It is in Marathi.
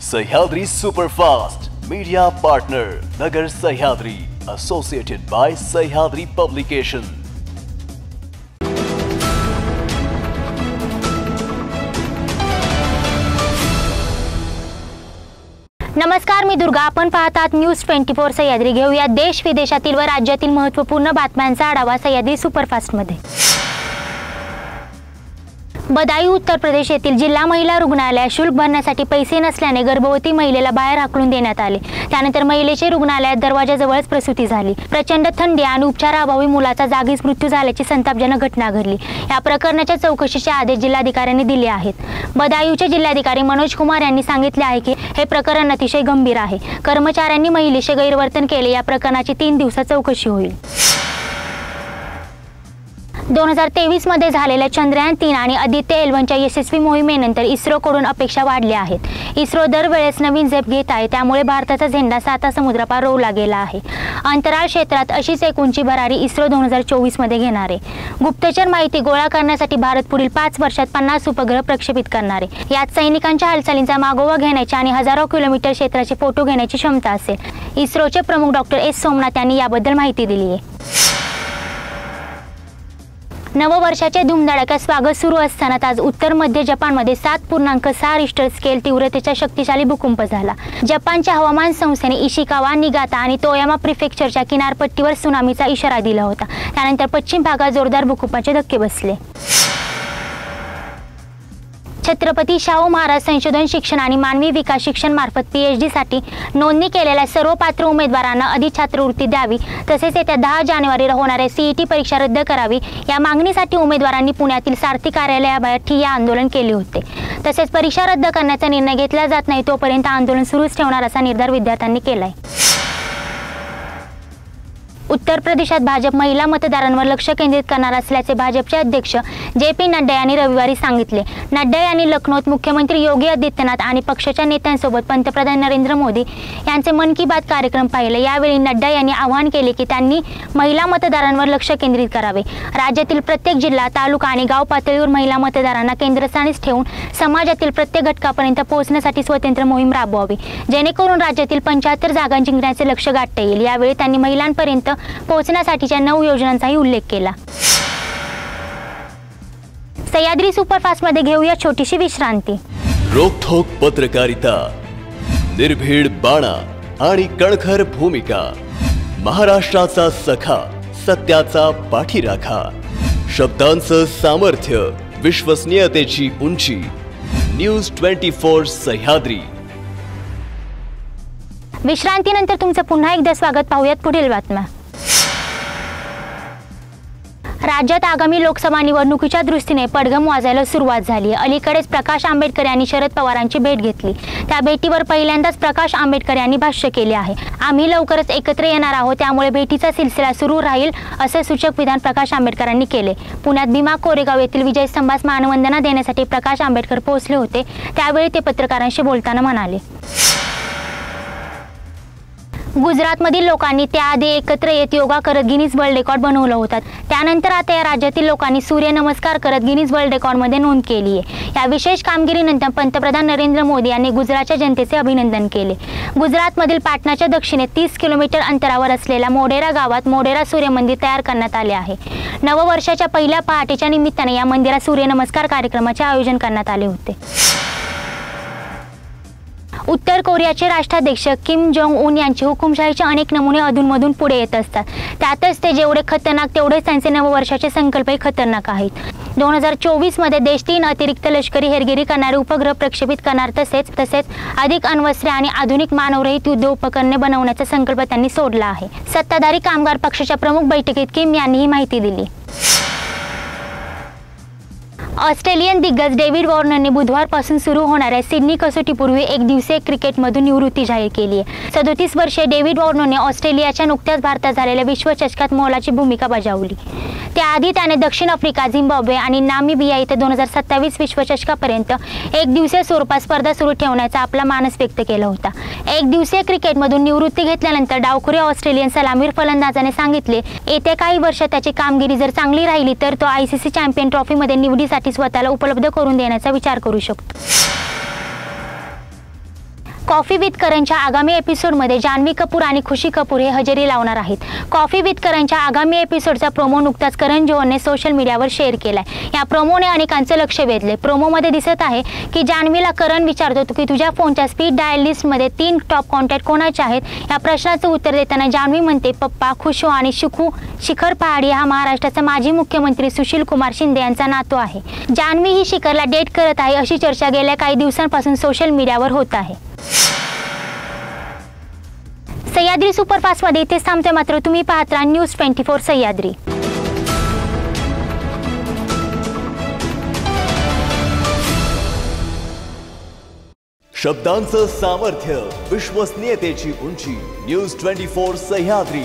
Sahyadri superfast media partner Nagar Sahyadri associated by Sahyadri publication. नमस्कार, मी दुर्गा। आपण पाहतात न्यूज 24 सह्याद्री। घेऊया देश विदेशातील व राज्यातील महत्त्वपूर्ण बातम्यांचा आढावा सह्याद्री सुपरफास्ट मध्ये। बदायूं उत्तर प्रदेश येथील जिल्हा महिला रुग्णालयात शुल्क भरण्यासाठी पैसे नसल्याने गर्भवती महिलेला बाहेर हाकलून देण्यात आले। त्यानंतर महिलेची रुग्णालयात दरवाजाजवळच प्रसूती झाली। प्रचंड थंडी आणि उपचाराअभावी मुलाचा जागीच मृत्यू झाल्याची संतापजनक घटना घडली। या प्रकरणाच्या चौकशीचे आदेश जिल्हाधिकाऱ्यांनी दिले आहेत। बदायूंचे जिल्हाधिकारी मनोज कुमार यांनी सांगितले आहे की हे प्रकरण अतिशय गंभीर आहे। कर्मचाऱ्यांनी महिलेचे गैरवर्तन केले। या प्रकरणाची 3 दिवसात चौकशी होईल। 2023 मध्ये झालेल्या चंद्रयान 3 आणि आदित्य L1 च्या यशस्वी मोहिमेनंतर इस्रोकडून अपेक्षा वाढल्या आहेत। इस्रो दरवेळेस नवीन झेप घेत आहे, त्यामुळे भारताचा झेंडा 7 समुद्रापार रोवला गेला आहे। अंतराळ क्षेत्रात अशीच एक उंची भरारी इस्रो 2024 मध्ये घेणार आहे। गुप्तचर माहिती गोळा करण्यासाठी भारत पुढील 5 वर्षात 50 उपग्रह प्रक्षेपित करणार आहे। यात सैनिकांच्या हालचालींचा मागोवा घेण्याची आणि हजारो किलोमीटर क्षेत्राचे फोटो घेण्याची क्षमता असेल। इस्रोचे प्रमुख डॉ. एस सोमनाथ यांनी याबद्दल माहिती दिली आहे। नववर्षाचे धुमधडाक्यात स्वागत सुरू असतानाच आज उत्तर मध्य जपानमध्ये 7.6 रिश्टर स्केल तीव्रतेचा शक्तिशाली भूकंप झाला। जपानच्या हवामान संस्थेने इशिकावा, निगाता आणि तोयामा प्रिफेक्चरच्या किनारपट्टीवर त्सुनामीचा इशारा दिला होता। त्यानंतर पश्चिम भागात जोरदार भूकंपाचे धक्के बसले। छत्रपती शाहू महाराज संशोधन शिक्षण आणि मानवी विकास शिक्षण मार्फत PhD साठी नोंदणी केलेल्या सर्व पात्र उमेदवारांना अधिक छात्रवृत्ती द्यावी, तसेच येत्या 10 जानेवारीला होणाऱ्या CET परीक्षा रद्द करावी या मागणीसाठी उमेदवारांनी पुण्यातील सारथी कार्यालयाबाहेर ठिय्या आंदोलन केले होते। तसेच परीक्षा रद्द करण्याचा निर्णय घेतला जात नाही तोपर्यंत आंदोलन सुरूच ठेवणार असा निर्धार विद्यार्थ्यांनी केलाय। उत्तर प्रदेशात भाजप महिला मतदारांवर लक्ष केंद्रित करणार असल्याचे भाजपचे अध्यक्ष JP नड्डा यांनी रविवारी सांगितले। नड्डा यांनी लखनौत मुख्यमंत्री योगी आदित्यनाथ आणि पक्षाच्या नेत्यांसोबत पंतप्रधान नरेंद्र मोदी यांचे मन की बात कार्यक्रम पाहिले। यावेळी नड्डा यांनी आवाहन केले की त्यांनी महिला मतदारांवर लक्ष केंद्रित करावे। राज्यातील प्रत्येक जिल्हा, तालुका आणि गाव पातळीवर महिला मतदारांना केंद्रस्थानीच ठेवून समाजातील प्रत्येक घटकापर्यंत पोहोचण्यासाठी स्वतंत्र मोहीम राबवावी, जेणेकरून राज्यातील 75 जागा जिंकण्याचे लक्ष्य गाठता येईल। यावेळी त्यांनी महिलांपर्यंत पोहोचण्यासाठीच्या 9 योजनांचाही उल्लेख केला। सह्याद्री सुपरफास्ट मध्ये घेऊया छोटीशी विश्रांती। रोखोक पत्रकारिता, निर्भीड बाणा आणि कणखर भूमिका, महाराष्ट्राचा सखा, सत्याचा पाठीराखा, शब्दांचं सामर्थ्य, विश्वसनीयतेची उंची। न्यूज 24 सह्याद्री। विश्रांतीनंतर तुमचं पुन्हा एकदा स्वागत। पाहूयात पुढील बातम्या। राज्यात आगामी लोकसभा निवडणुकीच्या दृष्टीने पडघम वाजायला सुरुवात झाली आहे। अलीकडेच प्रकाश आंबेडकर यांनी शरद पवारांची भेट घेतली। त्या भेटीवर पहिल्यांदाच प्रकाश आंबेडकर यांनी भाष्य केले आहे। आम्ही लवकरच एकत्र येणार आहोत, त्यामुळे भेटीचा सिलसिला सुरू राहील असे सूचक विधान प्रकाश आंबेडकरांनी केले। पुण्यात भीमा कोरेगाव येथील विजय स्तंभास मानवंदना देण्यासाठी प्रकाश आंबेडकर पोहोचले होते। त्यावेळी ते पत्रकारांशी बोलताना म्हणाले, गुजरातमधील लोकांनी त्याआधी एकत्र येत योगा करत गिनीज वर्ल्ड रेकॉर्ड बनवलं होतं। त्यानंतर आता या राज्यातील लोकांनी सूर्य नमस्कार करत गिनीज वर्ल्ड रेकॉर्डमध्ये नोंद केली आहे। या विशेष कामगिरीनंतर पंतप्रधान नरेंद्र मोदी यांनी गुजरातच्या जनतेचे अभिनंदन केले। गुजरातमधील पाटणाच्या दक्षिणेत 30 किलोमीटर अंतरावर असलेल्या मोढेरा गावात मोढेरा सूर्य मंदिर तयार करण्यात आले आहे। नववर्षाच्या पहिल्या पहाटेच्या निमित्ताने या मंदिरात सूर्य नमस्कार कार्यक्रमाचे आयोजन करण्यात आले होते। उत्तर कोरियाचे राष्ट्राध्यक्ष किम जोंग उन यांचे हुकुमशाहीचे अनेक नमुने अधूनमधून पुढे येत असतात। त्यातच ते जेवढे खतरनाक तेवढेच त्यांचे नववर्षाचे संकल्पही खतरनाक आहेत। 2024 मध्ये देश 3 अतिरिक्त लष्करी हेरगिरी करणारे उपग्रह प्रक्षेपित करणार, तसेच अधिक अण्वस्त्रे आणि आधुनिक मानवरहित युद्ध उपकरणे बनवण्याचा संकल्प त्यांनी सोडला आहे। सत्ताधारी कामगार पक्षाच्या प्रमुख बैठकीत किम यांनी ही माहिती दिली। ऑस्ट्रेलियन दिग्गज डेव्हिड वॉर्नरने बुधवारपासून सुरू होणाऱ्या सिडनी कसोटीपूर्वी एकदिवसीय क्रिकेटमधून निवृत्ती जाहीर केली आहे। 37 वर्षीय डेव्हिड वॉर्नरने ऑस्ट्रेलियाच्या नुकत्याच भारतात झालेल्या विश्वचषकात मोलाची भूमिका बजावली। त्याआधी त्याने दक्षिण आफ्रिका, झिम्बाब्वे आणि नामिबिया इथे 2027 विश्वचषकापर्यंत एकदिवसीय स्वरूपात स्पर्धा सुरू ठेवण्याचा आपला मानस व्यक्त केला होता। एकदिवसीय क्रिकेटमधून निवृत्ती घेतल्यानंतर डावखुरे ऑस्ट्रेलियन सलामीर फलंदाजाने सांगितले, येत्या काही वर्षात त्याची कामगिरी जर चांगली राहिली तर तो ICC चॅम्पियन ट्रॉफीमध्ये निवडीसाठी स्वतःला उपलब्ध करून देण्याचा विचार करू शकतो। कॉफी विथ करणच्या आगामी एपिसोडमध्ये जान्हवी कपूर आणि खुशी कपूर हे हजेरी लावणार आहेत. कॉफी विथ करणच्या आगामी एपिसोडचा प्रोमो नुकताच करण जोहरने सोशल मीडियावर शेअर केलाय. या प्रोमोने अनेकांचं लक्ष वेधले. प्रोमोमध्ये दिसत आहे की जान्हवीला करण विचारतो की तुझ्या फोनच्या स्पीड डायल लिस्टमध्ये 3 टॉप कॉन्टॅक्ट कोणाचे आहेत. या प्रश्नाचं उत्तर देताना जान्हवी म्हणते पप्पा, खुशू आणि शिखर पहाडी हा महाराष्ट्राचा माजी मुख्यमंत्री सुशील कुमार शिंदे यांचा नातू आहे. जान्हवी ही शिखरला डेट करत आहे अशी चर्चा गेल्या काही दिवसांपासून सोशल मीडियावर होत आहे. सह्याद्री सुपरफास्टमध्ये इथेच थांबते, मात्र तुम्ही पाहत राहा न्यूज 24 सह्याद्री. शब्दांचं सामर्थ्य, विश्वसनीयतेची उंची. न्यूज 24 सह्याद्री.